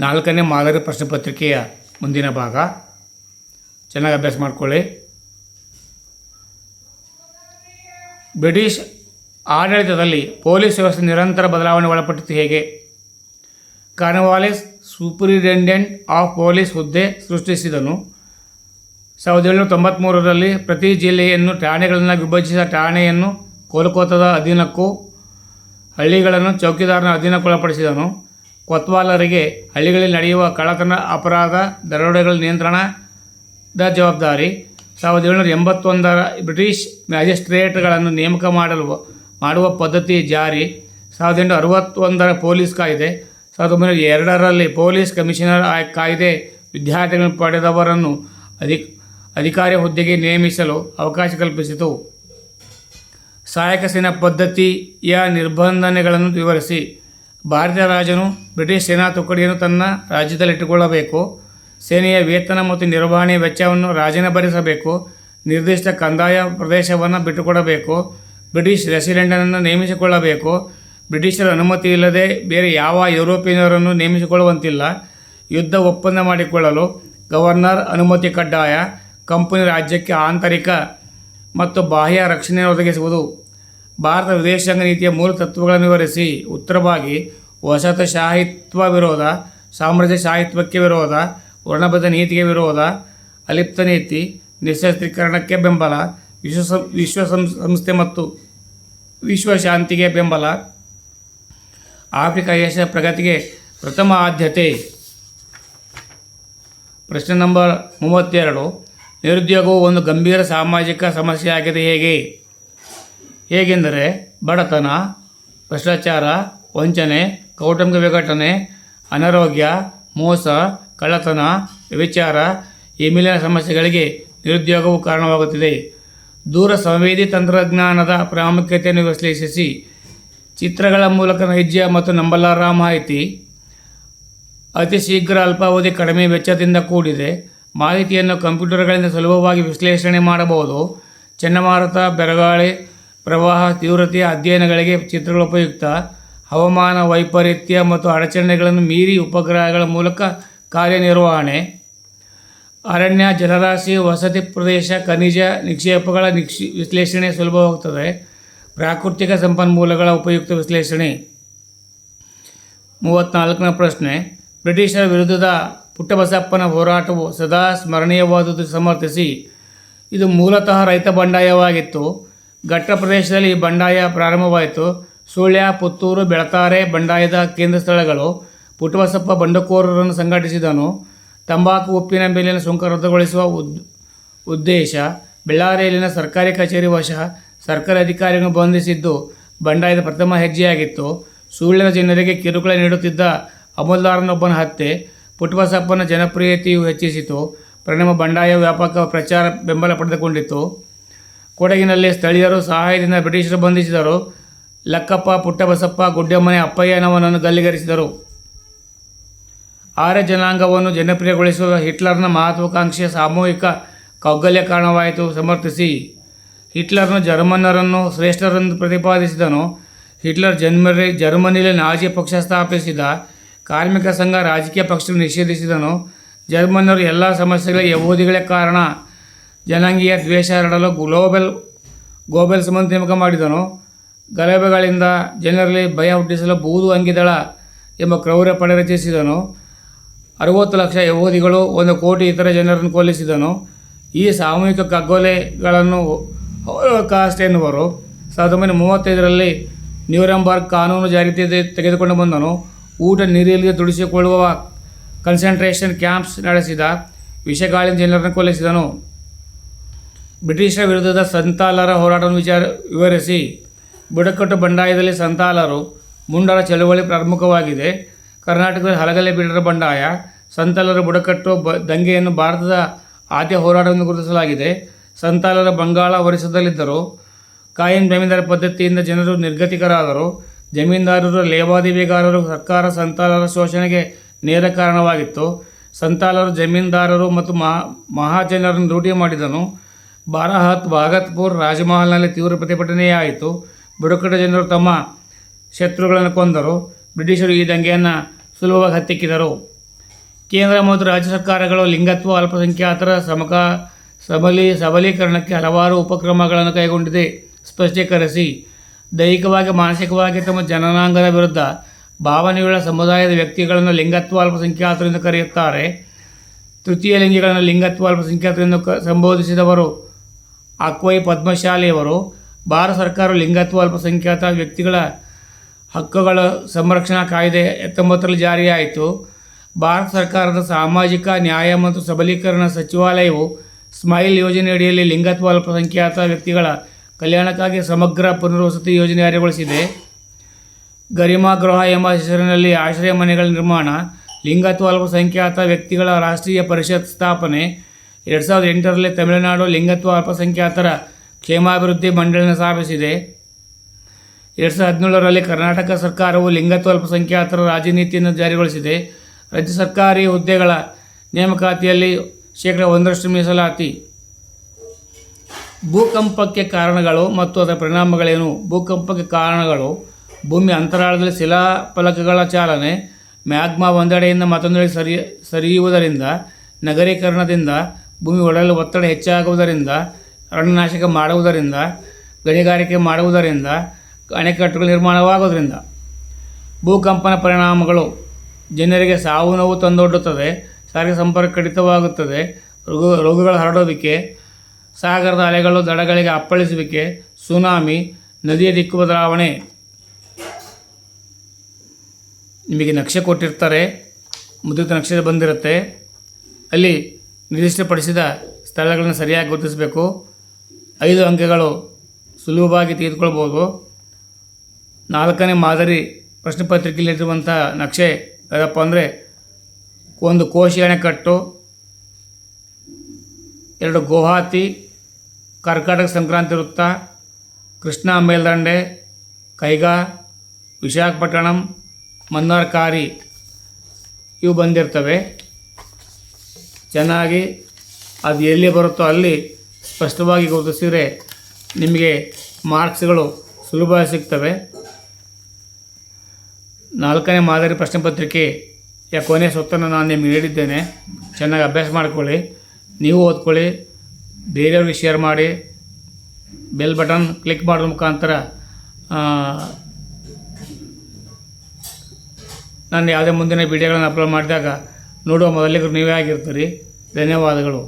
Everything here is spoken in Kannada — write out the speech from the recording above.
4ನೇ ಮಾದರಿ ಪ್ರಶ್ನೆ ಪತ್ರಿಕೆಯ ಮುಂದಿನ ಭಾಗ. ಚೆನ್ನಾಗಿ ಅಭ್ಯಾಸ ಮಾಡಿಕೊಳ್ಳಿ. ಬ್ರಿಟಿಷ್ ಆಡಳಿತದಲ್ಲಿ ಪೊಲೀಸ್ ವ್ಯವಸ್ಥೆ ನಿರಂತರ ಬದಲಾವಣೆ ಒಳಪಟ್ಟಿತ್ತು ಹೇಗೆ? ಕಾರ್ನ್ವಾಲಿಸ್ ಸೂಪರಿಂಟೆಂಡೆಂಟ್ ಆಫ್ ಪೊಲೀಸ್ ಹುದ್ದೆ ಸೃಷ್ಟಿಸಿದನು. 1793ರಲ್ಲಿ ಪ್ರತಿ ಜಿಲ್ಲೆಯನ್ನು ಠಾಣೆಗಳನ್ನು ವಿಭಜಿಸಿದ ಠಾಣೆಯನ್ನು ಕೋಲ್ಕತ್ತಾದ ಅಧೀನಕ್ಕೂ ಹಳ್ಳಿಗಳನ್ನು ಚೌಕಿದಾರನ ಅಧೀನಕ್ಕೊಳಪಡಿಸಿದನು. ಕೊತ್ವಾಲರಿಗೆ ಹಳ್ಳಿಗಳಲ್ಲಿ ನಡೆಯುವ ಕಳ್ಳತನ, ಅಪರಾಧ, ದರೋಡೆಗಳ ನಿಯಂತ್ರಣದ ಜವಾಬ್ದಾರಿ. 1781ರ ಬ್ರಿಟಿಷ್ ಮ್ಯಾಜಿಸ್ಟ್ರೇಟ್ಗಳನ್ನು ನೇಮಕ ಮಾಡುವ ಪದ್ಧತಿ ಜಾರಿ. 1861ರ ಪೊಲೀಸ್ ಕಾಯ್ದೆ. 1902ರಲ್ಲಿ ಪೊಲೀಸ್ ಕಮಿಷನರ್ ಕಾಯ್ದೆ ವಿದ್ಯಾರ್ಥಿಗಳನ್ನು ಪಡೆದವರನ್ನು ಅಧಿಕಾರಿ ಹುದ್ದೆಗೆ ನೇಮಿಸಲು ಅವಕಾಶ ಕಲ್ಪಿಸಿತು. ಸಹಾಯಕ ಸೇನಾ ಪದ್ಧತಿಯ ನಿರ್ಬಂಧನೆಗಳನ್ನು ವಿವರಿಸಿ. ಭಾರತೀಯ ರಾಜನು ಬ್ರಿಟಿಷ್ ಸೇನಾ ತುಕಡಿಯನ್ನು ತನ್ನ ರಾಜ್ಯದಲ್ಲಿಟ್ಟುಕೊಳ್ಳಬೇಕು. ಸೇನೆಯ ವೇತನ ಮತ್ತು ನಿರ್ವಹಣೆಯ ವೆಚ್ಚವನ್ನು ರಾಜನೇ ಭರಿಸಬೇಕು. ನಿರ್ದಿಷ್ಟ ಕಂದಾಯ ಪ್ರದೇಶವನ್ನು ಬಿಟ್ಟುಕೊಡಬೇಕು. ಬ್ರಿಟಿಷ್ ರೆಸಿಡೆಂಟನ್ನು ನೇಮಿಸಿಕೊಳ್ಳಬೇಕು. ಬ್ರಿಟಿಷರ ಅನುಮತಿ ಇಲ್ಲದೆ ಬೇರೆ ಯಾವ ಯುರೋಪಿಯನ್ನರನ್ನು ನೇಮಿಸಿಕೊಳ್ಳುವಂತಿಲ್ಲ. ಯುದ್ಧ ಒಪ್ಪಂದ ಮಾಡಿಕೊಳ್ಳಲು ಗವರ್ನರ್ ಅನುಮತಿ ಕಡ್ಡಾಯ. ಕಂಪನಿ ರಾಜ್ಯಕ್ಕೆ ಆಂತರಿಕ ಮತ್ತು ಬಾಹ್ಯ ರಕ್ಷಣೆ ಒದಗಿಸುವುದು. ಭಾರತ ವಿದೇಶಾಂಗ ನೀತಿಯ ಮೂಲ ತತ್ವಗಳನ್ನು ವಿವರಿಸಿ. ಉತ್ತರವಾಗಿ ವಸಾಹತುಶಾಹಿತ್ವ ವಿರೋಧ, ಸಾಮ್ರಾಜ್ಯಶಾಹಿತ್ವಕ್ಕೆ ವಿರೋಧ, ವರ್ಣಬದ್ಧ ನೀತಿಗೆ ವಿರೋಧ, ಅಲಿಪ್ತ ನೀತಿ, ನಿಶಸ್ತ್ರೀಕರಣಕ್ಕೆ ಬೆಂಬಲ, ವಿಶ್ವಸಂಸ್ಥೆ ಮತ್ತು ವಿಶ್ವಶಾಂತಿಗೆ ಬೆಂಬಲ, ಆಫ್ರಿಕಾ ಏಷ್ಯಾ ಪ್ರಗತಿಗೆ ಪ್ರಥಮ ಆದ್ಯತೆ. ಪ್ರಶ್ನೆ ನಂಬರ್ 32. ನಿರುದ್ಯೋಗವು ಒಂದು ಗಂಭೀರ ಸಾಮಾಜಿಕ ಸಮಸ್ಯೆಯಾಗಿದೆ ಹೇಗೆಂದರೆ ಬಡತನ, ಭ್ರಷ್ಟಾಚಾರ, ವಂಚನೆ, ಕೌಟುಂಬಿಕ ವಿಘಟನೆ, ಅನಾರೋಗ್ಯ, ಮೋಸ, ಕಳ್ಳತನ, ವ್ಯಭಿಚಾರ ಈ ಮೇಲಿನ ಸಮಸ್ಯೆಗಳಿಗೆ ನಿರುದ್ಯೋಗವು ಕಾರಣವಾಗುತ್ತಿದೆ. ದೂರ ಸಂವೇದಿ ತಂತ್ರಜ್ಞಾನದ ಪ್ರಾಮುಖ್ಯತೆಯನ್ನು ವಿಶ್ಲೇಷಿಸಿ. ಚಿತ್ರಗಳ ಮೂಲಕ ನೈಜ ಮತ್ತು ನಂಬಲಾರ್ಹ ಮಾಹಿತಿ. ಅತಿ ಶೀಘ್ರ, ಅಲ್ಪಾವಧಿ, ಕಡಿಮೆ ವೆಚ್ಚದಿಂದ ಕೂಡಿದೆ. ಮಾಹಿತಿಯನ್ನು ಕಂಪ್ಯೂಟರ್ಗಳಿಂದ ಸುಲಭವಾಗಿ ವಿಶ್ಲೇಷಣೆ ಮಾಡಬಹುದು. ಚಂಡಮಾರುತ, ಬೆರಗಾಳಿ, ಪ್ರವಾಹ ತೀವ್ರತೆಯ ಅಧ್ಯಯನಗಳಿಗೆ ಚಿತ್ರಗಳು ಉಪಯುಕ್ತ. ಹವಾಮಾನ ವೈಪರೀತ್ಯ ಮತ್ತು ಅಡಚಣೆಗಳನ್ನು ಮೀರಿ ಉಪಗ್ರಹಗಳ ಮೂಲಕ ಕಾರ್ಯನಿರ್ವಹಣೆ. ಅರಣ್ಯ, ಜಲರಾಶಿ, ವಸತಿ ಪ್ರದೇಶ, ಖನಿಜ ನಿಕ್ಷೇಪಗಳ ವಿಶ್ಲೇಷಣೆ ಸುಲಭವಾಗುತ್ತದೆ. ಪ್ರಾಕೃತಿಕ ಸಂಪನ್ಮೂಲಗಳ ಉಪಯುಕ್ತ ವಿಶ್ಲೇಷಣೆ. 34ನೇ ಪ್ರಶ್ನೆ. ಬ್ರಿಟಿಷರ ವಿರುದ್ಧದ ಪುಟ್ಟಬಸಪ್ಪನ ಹೋರಾಟವು ಸದಾ ಸ್ಮರಣೀಯವಾದುದು ಸಮರ್ಥಿಸಿ. ಇದು ಮೂಲತಃ ರೈತ ಬಂಡಾಯವಾಗಿತ್ತು. ಘಟ್ಟ ಪ್ರದೇಶದಲ್ಲಿ ಈ ಬಂಡಾಯ ಪ್ರಾರಂಭವಾಯಿತು. ಸುಳ್ಯ, ಪುತ್ತೂರು, ಬೆಳತಾರೆ ಬಂಡಾಯದ ಕೇಂದ್ರ ಸ್ಥಳಗಳು. ಪುಟ್ಟಬಸಪ್ಪ ಬಂಡುಕೋರರನ್ನು ಸಂಘಟಿಸಿದನು. ತಂಬಾಕು, ಉಪ್ಪಿನ ಮೇಲಿನ ಸುಂಕ ರದ್ದುಗೊಳಿಸುವ ಉದ್ದೇಶ. ಬೆಳ್ಳಾರಿಯಲ್ಲಿನ ಸರ್ಕಾರಿ ಕಚೇರಿ ವಶ. ಸರ್ಕಾರಿ ಅಧಿಕಾರಿಗಳನ್ನು ಬಂಧಿಸಿದ್ದು ಬಂಡಾಯದ ಪ್ರಥಮ ಹೆಜ್ಜೆಯಾಗಿತ್ತು. ಸುಳ್ಯದ ಜನರಿಗೆ ಕಿರುಕುಳ ನೀಡುತ್ತಿದ್ದ ಅಮಲ್ದಾರನೊಬ್ಬನ ಹತ್ಯೆ ಪುಟ್ಟಬಸಪ್ಪನ ಜನಪ್ರಿಯತೆಯು ಹೆಚ್ಚಿಸಿತು. ಪರಿಣಾಮ ಬಂಡಾಯ ವ್ಯಾಪಕ ಪ್ರಚಾರ ಬೆಂಬಲ ಪಡೆದುಕೊಂಡಿತು. ಕೊಡಗಿನಲ್ಲಿ ಸ್ಥಳೀಯರು ಸಹಾಯದಿಂದ ಬ್ರಿಟಿಷರು ಬಂಧಿಸಿದರು. ಲಕ್ಕಪ್ಪ, ಪುಟ್ಟಬಸಪ್ಪ, ಗುಡ್ಡೆಮ್ಮನೆ, ಅಪ್ಪಯ್ಯನವನನ್ನು ಗಲ್ಲಿಗೇರಿಸಿದರು. ಆರ್ಯ ಜನಾಂಗವನ್ನು ಜನಪ್ರಿಯಗೊಳಿಸುವ ಹಿಟ್ಲರ್ನ ಮಹತ್ವಾಕಾಂಕ್ಷೆಯ ಸಾಮೂಹಿಕ ಕೌಗಲ್ಯ ಕಾರಣವಾಯಿತು ಸಮರ್ಥಿಸಿ. ಹಿಟ್ಲರ್ನು ಜರ್ಮನ್ನರನ್ನು ಶ್ರೇಷ್ಠರೆಂದು ಪ್ರತಿಪಾದಿಸಿದನು. ಹಿಟ್ಲರ್ ಜರ್ಮನಿಯಲ್ಲಿ ನಾಜಿ ಪಕ್ಷ ಸ್ಥಾಪಿಸಿದ. ಕಾರ್ಮಿಕ ಸಂಘ ರಾಜಕೀಯ ಪಕ್ಷವನ್ನು ನಿಷೇಧಿಸಿದನು. ಜರ್ಮನ್ನರು ಎಲ್ಲ ಸಮಸ್ಯೆಗಳಿಗೆ ಯಹೂದಿಗಳೇ ಕಾರಣ. ಜನಾಂಗೀಯ ದ್ವೇಷ ಹರಡಲು ಗೋಬೆಲ್ಸ್ ನೇಮಕ ಮಾಡಿದನು. ಗಲಭೆಗಳಿಂದ ಜನರಲ್ಲಿ ಭಯ ಹುಟ್ಟಿಸಲು ಬೂದು ಅಂಗಿದಳ ಎಂಬ ಕ್ರೌರ್ಯ ಪಡೆ ರಚಿಸಿದನು. 60 ಲಕ್ಷ ಯಹೂದಿಗಳು, 1 ಕೋಟಿ ಇತರ ಜನರನ್ನು ಕೊಲ್ಲಿಸಿದನು. ಈ ಸಾಮೂಹಿಕ ಕಗ್ಗೊಲೆಗಳನ್ನು ಹಾಲೋಕಾಸ್ಟ್ ಎನ್ನುವರು. 1935ರಲ್ಲಿ ನ್ಯೂರೆಂಬರ್ಗ್ ಕಾನೂನು ಜಾರಿಗೆ ತೆಗೆದುಕೊಂಡು ಬಂದನು. ಊಟ ನೀರಿಲ್ಲದೆ ತುಡಿಸಿಕೊಳ್ಳುವ ಕನ್ಸಂಟ್ರೇಷನ್ ಕ್ಯಾಂಪ್ಸ್ ನಡೆಸಿದ. ವಿಷಗಾಳಿಯಿಂದ ಜನರನ್ನು ಕೊಲ್ಲಿಸಿದನು. ಬ್ರಿಟಿಷರ ವಿರುದ್ಧದ ಸಂತಾಲರ ಹೋರಾಟವನ್ನು ವಿವರಿಸಿ. ಬುಡಕಟ್ಟು ಬಂಡಾಯದಲ್ಲಿ ಸಂತಾಲರು, ಮುಂಡರ ಚಳುವಳಿ ಪ್ರಮುಖವಾಗಿದೆ. ಕರ್ನಾಟಕದಲ್ಲಿ ಹಲಗಲೆ ಬಿಡರ ಬಂಡಾಯ, ಸಂತಾಲರ ಬುಡಕಟ್ಟು ದಂಗೆಯನ್ನು ಭಾರತದ ಆದ್ಯ ಹೋರಾಟವನ್ನು ಗುರುತಿಸಲಾಗಿದೆ. ಸಂತಾಲರ ಬಂಗಾಳ, ಒರಿಸ್ಸಾದಲ್ಲಿದ್ದರು. ಕಾಯಂ ಜಮೀನ್ದಾರಿ ಪದ್ಧತಿಯಿಂದ ಜನರು ನಿರ್ಗತಿಕರಾದರು. ಜಮೀನ್ದಾರರು, ಲೇವಾದೇವಿಗಾರರು, ಸರ್ಕಾರ ಸಂತಾಲರ ಶೋಷಣೆಗೆ ನೇರ ಕಾರಣವಾಗಿತ್ತು. ಸಂತಾಲರು ಜಮೀನ್ದಾರರು ಮತ್ತು ಮಹಾಜನರನ್ನು ಲೂಟಿ ಮಾಡಿದನು. ಭಾಗತ್ಪುರ್ ರಾಜಮಹಲ್ನಲ್ಲಿ ತೀವ್ರ ಪ್ರತಿಭಟನೆಯಾಯಿತು. ಬುಡಕಟ್ಟು ಜನರು ತಮ್ಮ ಶತ್ರುಗಳನ್ನು ಕೊಂದರು. ಬ್ರಿಟಿಷರು ಈ ದಂಗೆಯನ್ನು ಸುಲಭವಾಗಿ ಹತ್ತಿಕ್ಕಿದರು. ಕೇಂದ್ರ ಮತ್ತು ರಾಜ್ಯ ಸರ್ಕಾರಗಳು ಲಿಂಗತ್ವ ಅಲ್ಪಸಂಖ್ಯಾತರ ಸಬಲೀಕರಣಕ್ಕೆ ಹಲವಾರು ಉಪಕ್ರಮಗಳನ್ನು ಕೈಗೊಂಡಿದೆ. ಸ್ಪಷ್ಟೀಕರಿಸಿ. ದೈಹಿಕವಾಗಿ ಮಾನಸಿಕವಾಗಿ ತಮ್ಮ ಜನನಾಂಗದ ವಿರುದ್ಧ ಭಾವನೆಯುಳ್ಳ ಸಮುದಾಯದ ವ್ಯಕ್ತಿಗಳನ್ನು ಲಿಂಗತ್ವ ಅಲ್ಪಸಂಖ್ಯಾತರು ಎಂದು ಕರೆಯುತ್ತಾರೆ. ತೃತೀಯ ಲಿಂಗಿಗಳನ್ನು ಲಿಂಗತ್ವ ಅಲ್ಪಸಂಖ್ಯಾತರು ಎಂದು ಸಂಬೋಧಿಸಿದವರು ಅಕ್ವೈ ಪದ್ಮಶಾಲಿಯವರು. ಭಾರತ ಸರ್ಕಾರವು ಲಿಂಗತ್ವ ಅಲ್ಪಸಂಖ್ಯಾತ ವ್ಯಕ್ತಿಗಳ ಹಕ್ಕುಗಳ ಸಂರಕ್ಷಣಾ ಕಾಯ್ದೆ 1990ರಲ್ಲಿ ಜಾರಿಯಾಯಿತು. ಭಾರತ ಸರ್ಕಾರದ ಸಾಮಾಜಿಕ ನ್ಯಾಯ ಮತ್ತು ಸಬಲೀಕರಣ ಸಚಿವಾಲಯವು ಸ್ಮೈಲ್ ಯೋಜನೆಯಡಿಯಲ್ಲಿ ಲಿಂಗತ್ವ ಅಲ್ಪಸಂಖ್ಯಾತ ವ್ಯಕ್ತಿಗಳ ಕಲ್ಯಾಣಕ್ಕಾಗಿ ಸಮಗ್ರ ಪುನರ್ವಸತಿ ಯೋಜನೆ ಜಾರಿಗೊಳಿಸಿದೆ. ಗರಿಮಾ ಗೃಹ ಎಂಬ ಹೆಸರಿನಲ್ಲಿ ಆಶ್ರಯ ಮನೆಗಳ ನಿರ್ಮಾಣ, ಲಿಂಗತ್ವ ಅಲ್ಪಸಂಖ್ಯಾತ ವ್ಯಕ್ತಿಗಳ ರಾಷ್ಟ್ರೀಯ ಪರಿಷತ್ ಸ್ಥಾಪನೆ. 2008ರಲ್ಲಿ ತಮಿಳುನಾಡು ಲಿಂಗತ್ವ ಅಲ್ಪಸಂಖ್ಯಾತರ ಕ್ಷೇಮಾಭಿವೃದ್ಧಿ ಮಂಡಳಿಯನ್ನು ಸ್ಥಾಪಿಸಿದೆ. 2017ರಲ್ಲಿ ಕರ್ನಾಟಕ ಸರ್ಕಾರವು ಲಿಂಗತ್ವ ಅಲ್ಪಸಂಖ್ಯಾತರ ರಾಜ್ಯನೀತಿಯನ್ನು ಜಾರಿಗೊಳಿಸಿದೆ. ರಾಜ್ಯ ಸರ್ಕಾರಿ ಹುದ್ದೆಗಳ ನೇಮಕಾತಿಯಲ್ಲಿ 1% ಮೀಸಲಾತಿ. ಭೂಕಂಪಕ್ಕೆ ಕಾರಣಗಳು ಮತ್ತು ಅದರ ಪರಿಣಾಮಗಳೇನು? ಭೂಕಂಪಕ್ಕೆ ಕಾರಣಗಳು: ಭೂಮಿ ಅಂತರಾಳದಲ್ಲಿ ಶಿಲಾಫಲಕಗಳ ಚಾಲನೆ, ಮ್ಯಾಗ್ಮಾ ಒಂದೆಡೆಯಿಂದ ಮತ್ತೊಂದೆಡೆ ಸರಿಯುವುದರಿಂದ, ನಗರೀಕರಣದಿಂದ, ಭೂಮಿ ಒಡೆಯಲು ಒತ್ತಡ ಹೆಚ್ಚಾಗುವುದರಿಂದ, ಅರಣ್ಯನಾಶಕ ಮಾಡುವುದರಿಂದ, ಗಣಿಗಾರಿಕೆ ಮಾಡುವುದರಿಂದ, ಅಣೆಕಟ್ಟುಗಳ ನಿರ್ಮಾಣವಾಗುವುದರಿಂದ. ಭೂಕಂಪನ ಪರಿಣಾಮಗಳು: ಜನರಿಗೆ ಸಾವು ನೋವು ತಂದೊಡ್ಡುತ್ತದೆ, ಸಾರಿಗೆ ಸಂಪರ್ಕ ಕಡಿತವಾಗುತ್ತದೆ, ರೋಗಗಳ ಹರಡುವಿಕೆ, ಸಾಗರದ ಅಲೆಗಳು ದಡಗಳಿಗೆ ಅಪ್ಪಳಿಸುವಿಕೆ, ಸುನಾಮಿ, ನದಿಯ ದಿಕ್ಕು ಬದಲಾವಣೆ. ನಿಮಗೆ ನಕ್ಷೆ ಕೊಟ್ಟಿರ್ತಾರೆ, ಮುದ್ರಿತ ನಕ್ಷೆ ಬಂದಿರುತ್ತೆ. ಅಲ್ಲಿ ನಿರ್ದಿಷ್ಟಪಡಿಸಿದ ಸ್ಥಳಗಳನ್ನು ಸರಿಯಾಗಿ ಗುರುತಿಸಬೇಕು. 5 ಅಂಕೆಗಳು ಸುಲಭವಾಗಿ ತೆಗೆದುಕೊಳ್ಬೋದು. 4ನೇ ಮಾದರಿ ಪ್ರಶ್ನೆ ಪತ್ರಿಕೆಯಲ್ಲಿರುವಂಥ ನಕ್ಷೆ ಯಾವುದಪ್ಪ ಅಂದರೆ, ಒಂದು ಕೋಶಿ ಅಣೆಕಟ್ಟು, 2 ಗುವಾಹತಿ, ಕರ್ನಾಟಕ ಸಂಕ್ರಾಂತಿ ವೃತ್ತ, ಕೃಷ್ಣಾ ಮೇಲ್ದಂಡೆ, ಕೈಗಾ, ವಿಶಾಖಪಟ್ಟಣಂ, ಮನ್ನಾರ್ಕಾರಿ ಇವು ಬಂದಿರ್ತವೆ. ಚೆನ್ನಾಗಿ ಅದು ಎಲ್ಲಿ ಬರುತ್ತೋ ಅಲ್ಲಿ ಸ್ಪಷ್ಟವಾಗಿ ಗುರುತಿಸಿದರೆ ನಿಮಗೆ ಮಾರ್ಕ್ಸ್ಗಳು ಸುಲಭವಾಗಿ ಸಿಗ್ತವೆ. 4ನೇ ಮಾದರಿ ಪ್ರಶ್ನೆ ಪತ್ರಿಕೆಯ ಕೊನೆಯ ಸ್ವತ್ತನ್ನು ನಾನು ನಿಮಗೆ ನೀಡಿದ್ದೇನೆ. ಚೆನ್ನಾಗಿ ಅಭ್ಯಾಸ ಮಾಡಿಕೊಳ್ಳಿ, ನೀವು ಓದ್ಕೊಳ್ಳಿ, ಬೇರೆಯವ್ರಿಗೆ ಶೇರ್ ಮಾಡಿ, ಬೆಲ್ ಬಟನ್ ಕ್ಲಿಕ್ ಮಾಡೋದ್ರ ಮುಖಾಂತರ ನಾನು ಯಾವುದೇ ಮುಂದಿನ ವಿಡಿಯೋಗಳನ್ನು ಅಪ್ಲೋಡ್ ಮಾಡಿದಾಗ ನೋಡುವ ಮೊದಲಿಗರು ನೀವೇ ಆಗಿರ್ತೀರಿ. ಧನ್ಯವಾದಗಳು.